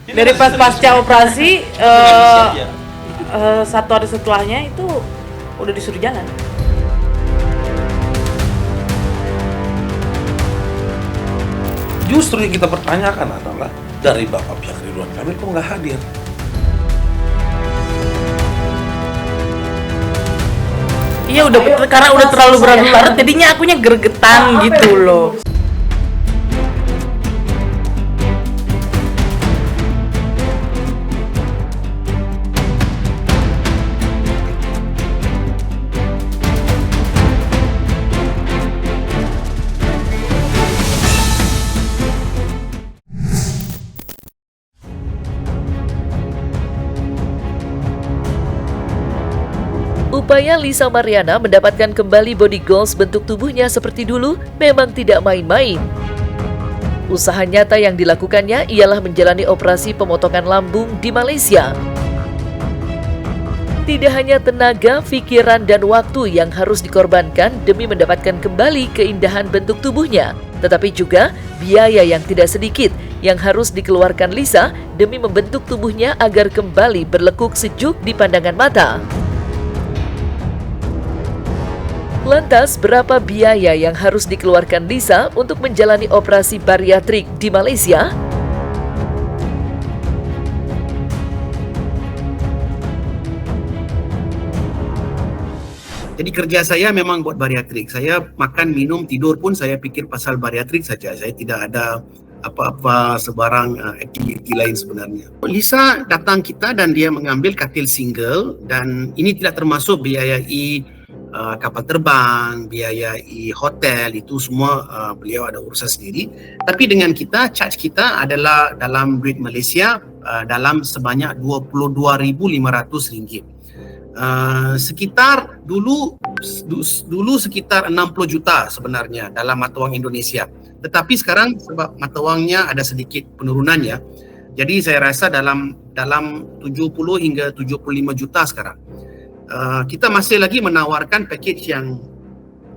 Dari pas pasca operasi, 1 hari setelahnya itu udah disuruh jalan. Justru yang kita pertanyakan adalah dari Bapak pihak Ridwan Kamil kok nggak hadir? Iya karena udah terlalu berlarut jadinya akunya gregetan gitu loh. Upaya Lisa Mariana mendapatkan kembali body goals bentuk tubuhnya seperti dulu memang tidak main-main. Usaha nyata yang dilakukannya ialah menjalani operasi pemotongan lambung di Malaysia. Tidak hanya tenaga, pikiran, dan waktu yang harus dikorbankan demi mendapatkan kembali keindahan bentuk tubuhnya, tetapi juga biaya yang tidak sedikit yang harus dikeluarkan Lisa demi membentuk tubuhnya agar kembali berlekuk sejuk di pandangan mata. Lantas, berapa biaya yang harus dikeluarkan Lisa untuk menjalani operasi bariatrik di Malaysia? Jadi kerja saya memang buat bariatrik. Saya makan, minum, tidur pun saya pikir pasal bariatrik saja. Saya tidak ada apa-apa sebarang aktiviti lain sebenarnya. Lisa datang kita dan dia mengambil katil single dan ini tidak termasuk biayai kapal terbang, biayai hotel, itu semua beliau ada urusan sendiri. Tapi dengan kita, charge kita adalah dalam duit Malaysia dalam sebanyak RM22,500. Sekitar dulu sekitar 60 juta sebenarnya dalam mata wang Indonesia. Tetapi sekarang sebab mata wangnya ada sedikit penurunan ya. Jadi saya rasa dalam 70 hingga 75 juta sekarang. Kita masih lagi menawarkan package yang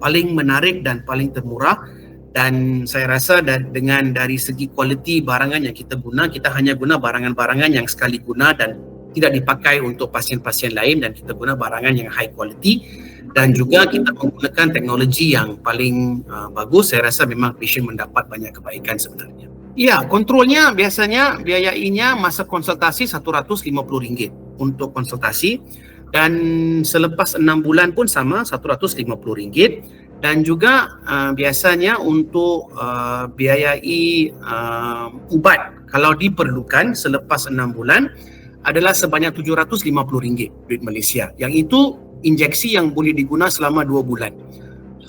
paling menarik dan paling termurah, dan saya rasa dengan dari segi kualiti barangan yang kita guna, kita hanya guna barangan-barangan yang sekali guna dan tidak dipakai untuk pasien-pasien lain, dan kita guna barangan yang high quality dan juga kita menggunakan teknologi yang paling bagus. Saya rasa memang pasien mendapat banyak kebaikan sebenarnya. Ya, kontrolnya biasanya biayainya masa konsultasi RM150 untuk konsultasi, dan selepas 6 bulan pun sama RM150, dan juga biasanya untuk biayai ubat kalau diperlukan selepas 6 bulan adalah sebanyak RM750 duit Malaysia, yang itu injeksi yang boleh diguna selama 2 bulan.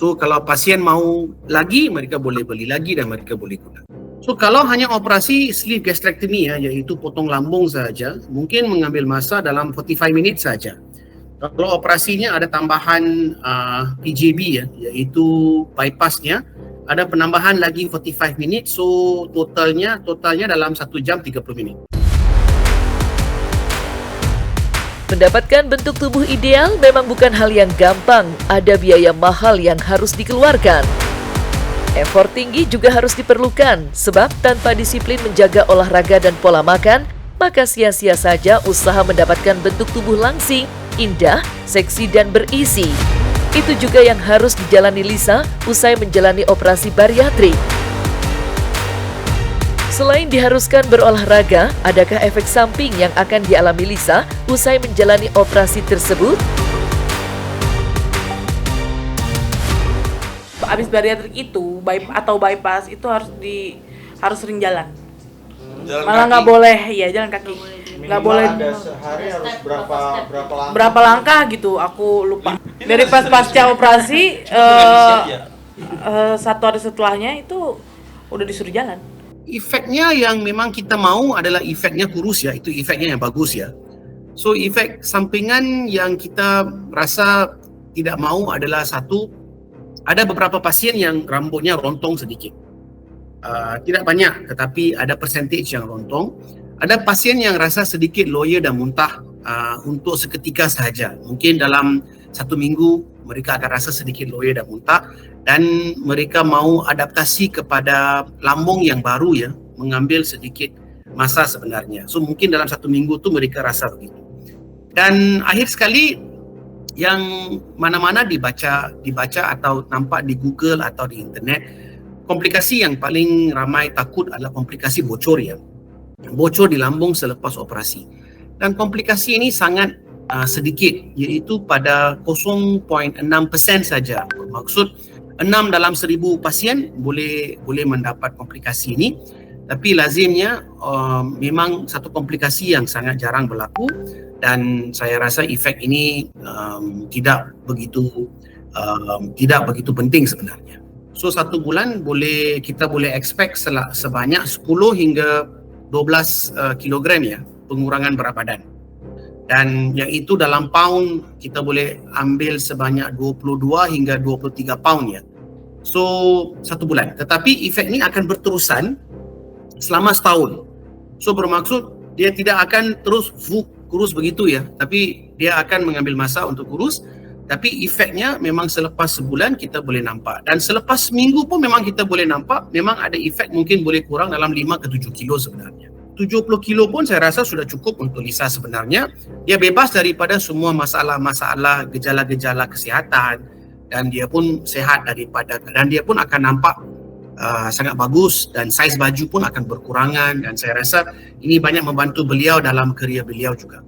So kalau pasien mau lagi, mereka boleh beli lagi dan mereka boleh guna. So kalau hanya operasi sleeve gastrectomy ya, iaitu potong lambung saja, mungkin mengambil masa dalam 45 minit saja. Kalau operasinya ada tambahan PJB ya, iaitu bypassnya, ada penambahan lagi 45 minit, so totalnya dalam 1 jam 30 minit. Mendapatkan bentuk tubuh ideal memang bukan hal yang gampang, ada biaya mahal yang harus dikeluarkan. Effort tinggi juga harus diperlukan, sebab tanpa disiplin menjaga olahraga dan pola makan, maka sia-sia saja usaha mendapatkan bentuk tubuh langsing, indah, seksi, dan berisi. Itu juga yang harus dijalani Lisa usai menjalani operasi bariatrik. Selain diharuskan berolahraga, adakah efek samping yang akan dialami Lisa usai menjalani operasi tersebut? Abis bariatrik itu bypass itu harus sering jalan. Malah nggak boleh, ya jalan kaki. Nggak boleh. Ada sehari harus berapa langkah? Berapa langkah gitu, aku lupa. Dari pas pasca operasi, 1 hari setelahnya itu udah disuruh jalan. Efeknya yang memang kita mau adalah efeknya kurus ya, itu efeknya yang bagus ya. So efek sampingan yang kita rasa tidak mau adalah satu, ada beberapa pasien yang rambutnya rontong sedikit. Tidak banyak, tetapi ada percentage yang rontong. Ada pasien yang rasa sedikit loya dan muntah untuk seketika sahaja. Mungkin dalam 1 minggu mereka akan rasa sedikit loya dan muntah, dan mereka mau adaptasi kepada lambung yang baru ya, mengambil sedikit masa sebenarnya. So mungkin dalam 1 minggu tu mereka rasa begitu. Dan akhir sekali yang mana-mana dibaca atau nampak di Google atau di internet, komplikasi yang paling ramai takut adalah komplikasi bocor ya. Bocor di lambung selepas operasi. Dan komplikasi ini sangat sedikit, iaitu pada 0.6% saja. Maksud 6 dalam 1000 pasien boleh mendapat komplikasi ini, tapi lazimnya memang satu komplikasi yang sangat jarang berlaku dan saya rasa efek ini tidak begitu penting sebenarnya. So 1 bulan kita boleh expect sebanyak 10 hingga 12 kilogram ya pengurangan berat badan. Dan yang itu dalam pound kita boleh ambil sebanyak 22 hingga 23 pound ya. So 1 bulan. Tetapi efek ini akan berterusan selama setahun. So bermaksud dia tidak akan terus kurus begitu ya, tapi dia akan mengambil masa untuk kurus. Tapi efeknya memang selepas sebulan kita boleh nampak. Dan selepas seminggu pun memang kita boleh nampak, memang ada efek mungkin boleh kurang dalam 5 ke 7 kilo sebenarnya. 70 kilo pun saya rasa sudah cukup untuk Lisa sebenarnya. Dia bebas daripada semua masalah-masalah gejala-gejala kesihatan dan dia pun sehat dan dia pun akan nampak sangat bagus dan saiz baju pun akan berkurangan dan saya rasa ini banyak membantu beliau dalam kerjaya beliau juga.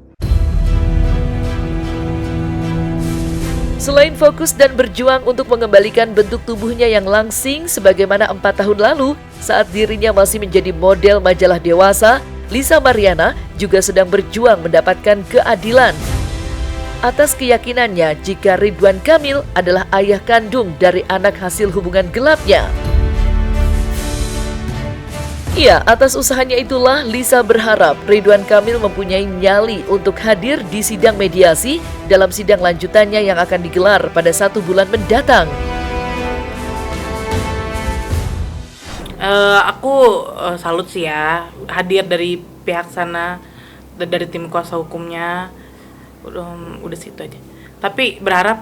Selain fokus dan berjuang untuk mengembalikan bentuk tubuhnya yang langsing sebagaimana 4 tahun lalu saat dirinya masih menjadi model majalah dewasa, Lisa Mariana juga sedang berjuang mendapatkan keadilan. Atas keyakinannya jika Ridwan Kamil adalah ayah kandung dari anak hasil hubungan gelapnya. Ya, atas usahanya itulah Lisa berharap Ridwan Kamil mempunyai nyali untuk hadir di sidang mediasi dalam sidang lanjutannya yang akan digelar pada 1 bulan mendatang. Aku salut sih ya, hadir dari pihak sana, dari tim kuasa hukumnya, udah situ aja. Tapi berharap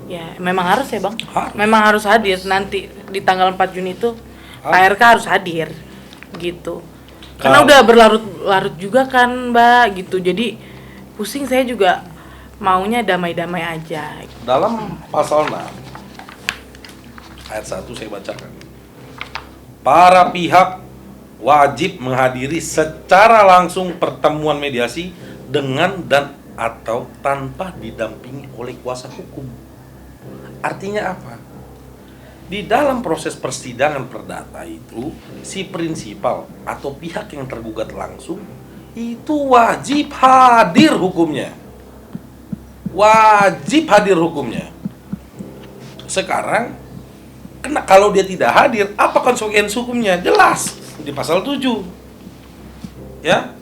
ya memang harus ya Bang, memang harus hadir nanti di tanggal 4 Juni itu KRK harus hadir. Gitu. Karena udah berlarut-larut juga kan Mbak gitu. Jadi pusing, saya juga maunya damai-damai aja. Dalam pasal 6 ayat 1 saya bacakan. Para pihak wajib menghadiri secara langsung pertemuan mediasi dengan dan atau tanpa didampingi oleh kuasa hukum. Artinya apa? Di dalam proses persidangan perdata itu, si prinsipal atau pihak yang tergugat langsung itu wajib hadir hukumnya. Wajib hadir hukumnya. Sekarang, kalau dia tidak hadir, apa konsekuensi hukumnya? Jelas di pasal 7. Ya.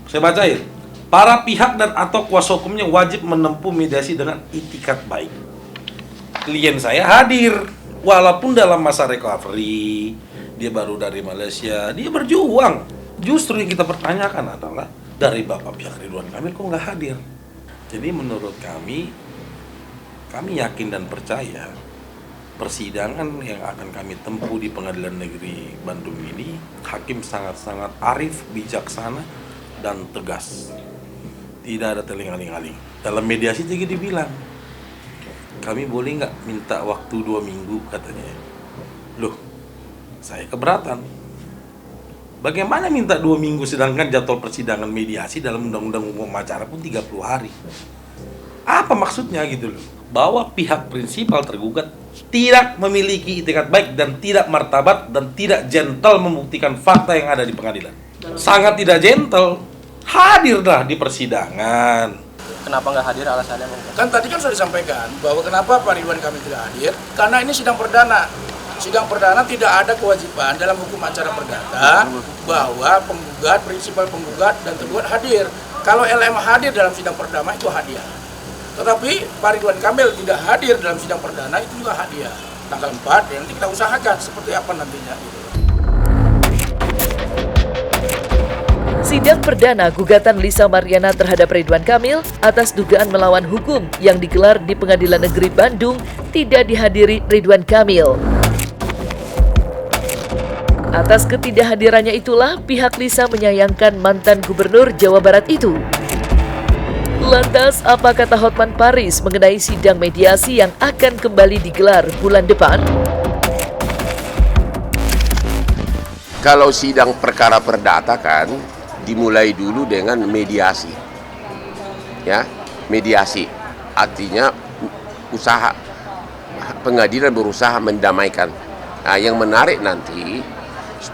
Saya bacain. Para pihak dan atau kuasa hukumnya wajib menempuh mediasi dengan itikat baik. Klien saya hadir, walaupun dalam masa recovery, dia baru dari Malaysia, dia berjuang. Justru yang kita pertanyakan adalah, dari Bapak pihak Ridwan Kamil kok nggak hadir? Jadi menurut kami yakin dan percaya, persidangan yang akan kami tempuh di Pengadilan Negeri Bandung ini, hakim sangat-sangat arif, bijaksana, dan tegas. Tidak ada teling-aling-aling. Dalam mediasi juga dibilang, kami boleh nggak minta waktu 2 minggu katanya. Loh, saya keberatan. Bagaimana minta 2 minggu sedangkan jadwal persidangan mediasi dalam Undang-Undang Hukum Acara pun 30 hari. Apa maksudnya gitu loh? Bahwa pihak prinsipal tergugat tidak memiliki itikat baik dan tidak martabat dan tidak gentle membuktikan fakta yang ada di pengadilan. Sangat tidak gentle. Hadirlah di persidangan. Kenapa nggak hadir alasannya? Kan tadi kan sudah disampaikan bahwa kenapa Pak Ridwan Kamil tidak hadir, karena ini sidang perdana. Sidang perdana tidak ada kewajiban dalam hukum acara perdata bahwa penggugat, prinsipal penggugat dan tergugat hadir. Kalau LM hadir dalam sidang perdana itu hadiah. Tetapi Pak Ridwan Kamil tidak hadir dalam sidang perdana itu juga hadiah. Tanggal 4 nanti kita usahakan seperti apa nantinya. Sidang perdana gugatan Lisa Mariana terhadap Ridwan Kamil atas dugaan melawan hukum yang digelar di Pengadilan Negeri Bandung tidak dihadiri Ridwan Kamil. Atas ketidakhadirannya itulah pihak Lisa menyayangkan mantan gubernur Jawa Barat itu. Lantas, apa kata Hotman Paris mengenai sidang mediasi yang akan kembali digelar bulan depan? Kalau sidang perkara perdata kan dimulai dulu dengan mediasi. Ya, mediasi. Artinya usaha pengadilan berusaha mendamaikan. Nah, yang menarik nanti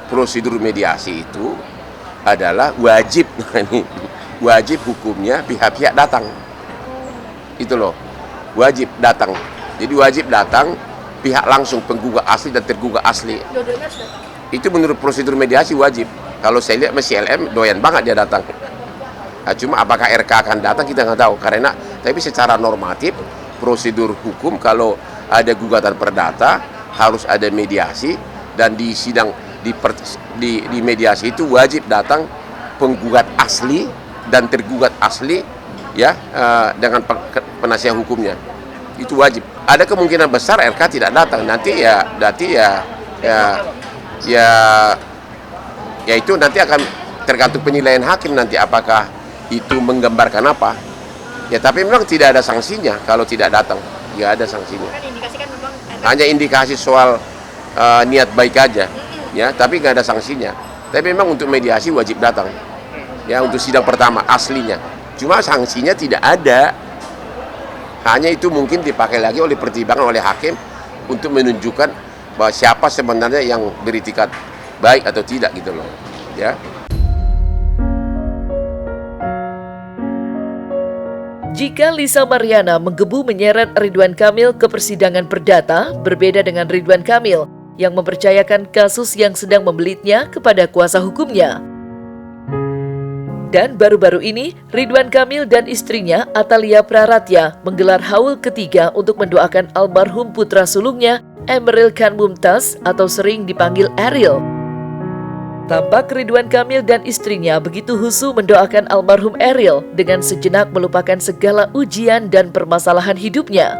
prosedur mediasi itu adalah wajib hukumnya pihak-pihak datang. Itu loh. Wajib datang. Jadi wajib datang pihak langsung, penggugat asli dan tergugat asli. Itu menurut prosedur mediasi wajib. Kalau saya lihat masih LM doyan banget dia datang. Nah, cuma apakah RK akan datang kita nggak tahu. Tapi secara normatif prosedur hukum kalau ada gugatan perdata harus ada mediasi, dan di sidang di mediasi itu wajib datang penggugat asli dan tergugat asli, ya, dengan penasihat hukumnya. Itu wajib. Ada kemungkinan besar RK tidak datang. Nanti itu nanti akan tergantung penilaian hakim nanti apakah itu menggambarkan apa. Ya, tapi memang tidak ada sanksinya kalau tidak datang. Ya, ada sanksinya. Hanya indikasi soal niat baik aja, ya, tapi nggak ada sanksinya. Tapi memang untuk mediasi wajib datang, ya, untuk sidang pertama aslinya. Cuma sanksinya tidak ada. Hanya itu mungkin dipakai lagi oleh pertimbangan oleh hakim untuk menunjukkan bahwa siapa sebenarnya yang beritikat baik atau tidak gitu loh, ya. Jika Lisa Mariana menggebu menyeret Ridwan Kamil ke persidangan perdata, berbeda dengan Ridwan Kamil yang mempercayakan kasus yang sedang membelitnya kepada kuasa hukumnya. Dan baru-baru ini, Ridwan Kamil dan istrinya Atalia Praratya menggelar haul ketiga untuk mendoakan almarhum putra sulungnya, Emeril Khan Mumtaz atau sering dipanggil Eril. Tampak Ridwan Kamil dan istrinya begitu husu mendoakan almarhum Eril dengan sejenak melupakan segala ujian dan permasalahan hidupnya.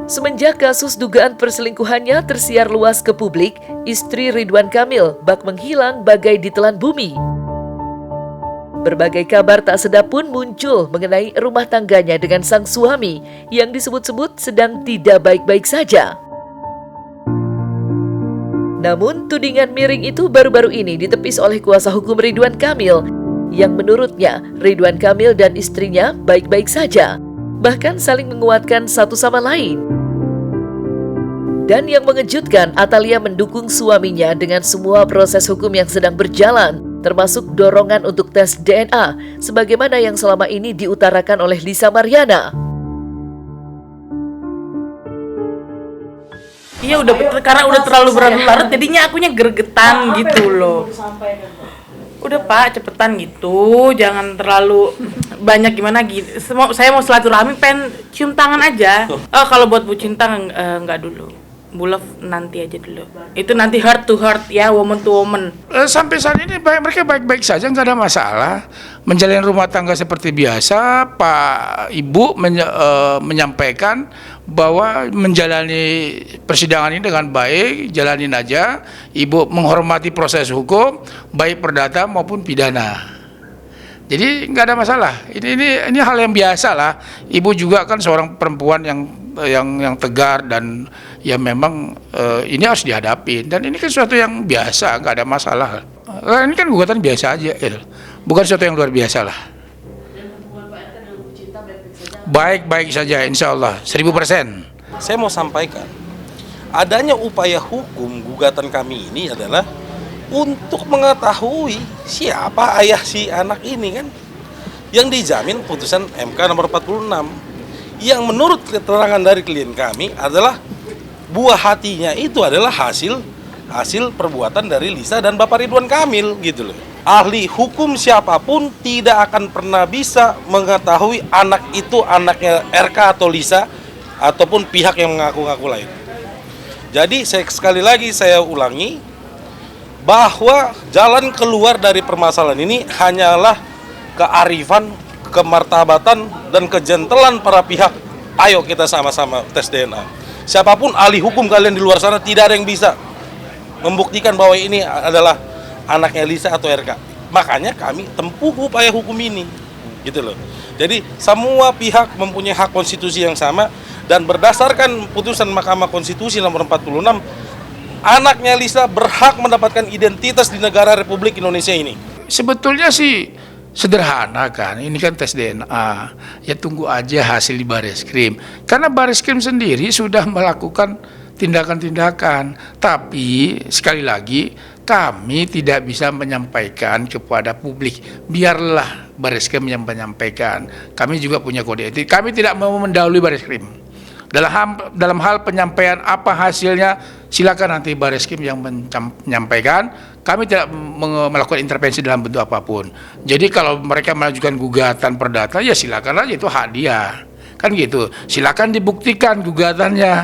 Semenjak kasus dugaan perselingkuhannya tersiar luas ke publik, istri Ridwan Kamil bak menghilang bagai ditelan bumi. Berbagai kabar tak sedap pun muncul mengenai rumah tangganya dengan sang suami yang disebut-sebut sedang tidak baik-baik saja. Namun, tudingan miring itu baru-baru ini ditepis oleh kuasa hukum Ridwan Kamil yang menurutnya Ridwan Kamil dan istrinya baik-baik saja, bahkan saling menguatkan satu sama lain. Dan yang mengejutkan, Atalia mendukung suaminya dengan semua proses hukum yang sedang berjalan, termasuk dorongan untuk tes DNA, sebagaimana yang selama ini diutarakan oleh Lisa Mariana. Iya karena udah terlalu berlarut jadinya akunya gregetan gitu loh. Udah Pak, cepetan gitu, jangan terlalu banyak gimana gitu. Saya mau silaturahmi, pengen cium tangan aja. Kalau buat Bu Cinta enggak dulu. Bu Love nanti aja dulu. Itu nanti heart to heart ya, woman to woman. Sampai saat ini mereka baik-baik saja, nggak ada masalah. Menjalin rumah tangga seperti biasa. Pak Ibu menyampaikan bahwa menjalani persidangan ini dengan baik, jalanin aja. Ibu menghormati proses hukum, baik perdata maupun pidana. Jadi nggak ada masalah. Ini hal yang biasa lah. Ibu juga kan seorang perempuan yang tegar dan ya memang ini harus dihadapin, dan ini kan sesuatu yang biasa, nggak ada masalah. Ini kan gugatan biasa aja, bukan sesuatu yang luar biasa lah. Baik-baik saja, insya Allah 1000%. Saya mau sampaikan, adanya upaya hukum gugatan kami ini adalah untuk mengetahui siapa ayah si anak ini kan, yang dijamin putusan MK nomor 46, yang menurut keterangan dari klien kami adalah buah hatinya itu adalah hasil perbuatan dari Lisa dan Bapak Ridwan Kamil gitu loh. Ahli hukum siapapun tidak akan pernah bisa mengetahui anak itu anaknya RK atau Lisa ataupun pihak yang mengaku-ngaku lain. Jadi sekali lagi saya ulangi bahwa jalan keluar dari permasalahan ini hanyalah kearifan, kemartabatan, dan kejentelan para pihak. Ayo kita sama-sama tes DNA. Siapapun ahli hukum kalian di luar sana, tidak ada yang bisa membuktikan bahwa ini adalah anaknya Lisa atau RK. Makanya kami tempuh upaya hukum ini, gitu loh. Jadi semua pihak mempunyai hak konstitusi yang sama, dan berdasarkan putusan Mahkamah Konstitusi nomor 46, anaknya Lisa berhak mendapatkan identitas di negara Republik Indonesia ini. Sebetulnya sih sederhana kan, ini kan tes DNA, ya tunggu aja hasil di Bareskrim. Karena Bareskrim sendiri sudah melakukan tindakan-tindakan, tapi sekali lagi kami tidak bisa menyampaikan kepada publik. Biarlah Bareskrim yang menyampaikan. Kami juga punya kode etik. Kami tidak mau mendahului Bareskrim. Dalam hal penyampaian apa hasilnya, silakan nanti Bareskrim yang menyampaikan. Kami tidak melakukan intervensi dalam bentuk apapun. Jadi kalau mereka mengajukan gugatan perdata, ya silakan aja, itu hak dia. Kan gitu. Silakan dibuktikan gugatannya.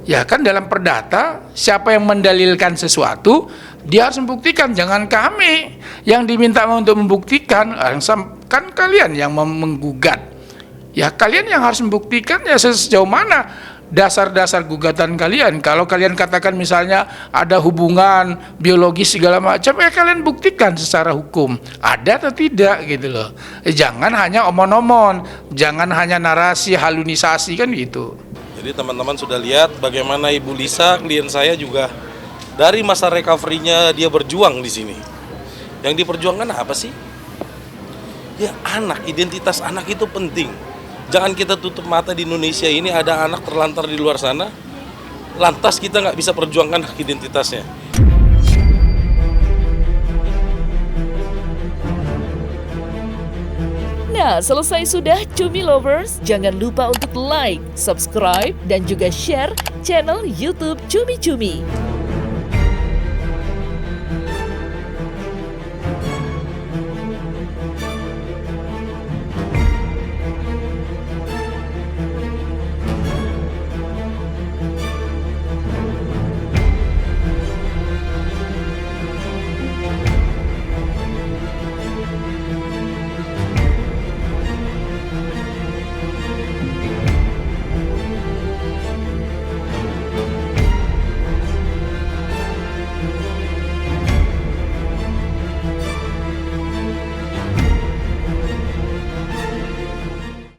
Ya kan dalam perdata, siapa yang mendalilkan sesuatu, dia harus membuktikan. Jangan kami yang diminta untuk membuktikan, kan kalian yang menggugat. Ya kalian yang harus membuktikan ya sejauh mana dasar-dasar gugatan kalian. Kalau kalian katakan misalnya ada hubungan biologis segala macam, ya kalian buktikan secara hukum ada atau tidak gitu loh. Jangan hanya omon-omon, jangan hanya narasi, halunisasi kan gitu. Jadi teman-teman sudah lihat bagaimana Ibu Lisa, klien saya juga dari masa recovery-nya dia berjuang di sini. Yang diperjuangkan apa sih? Ya anak, identitas anak itu penting. Jangan kita tutup mata di Indonesia ini ada anak terlantar di luar sana, lantas kita nggak bisa perjuangkan hak identitasnya. Nah, selesai sudah Cumi Lovers. Jangan lupa untuk like, subscribe, dan juga share channel YouTube Cumi Cumi.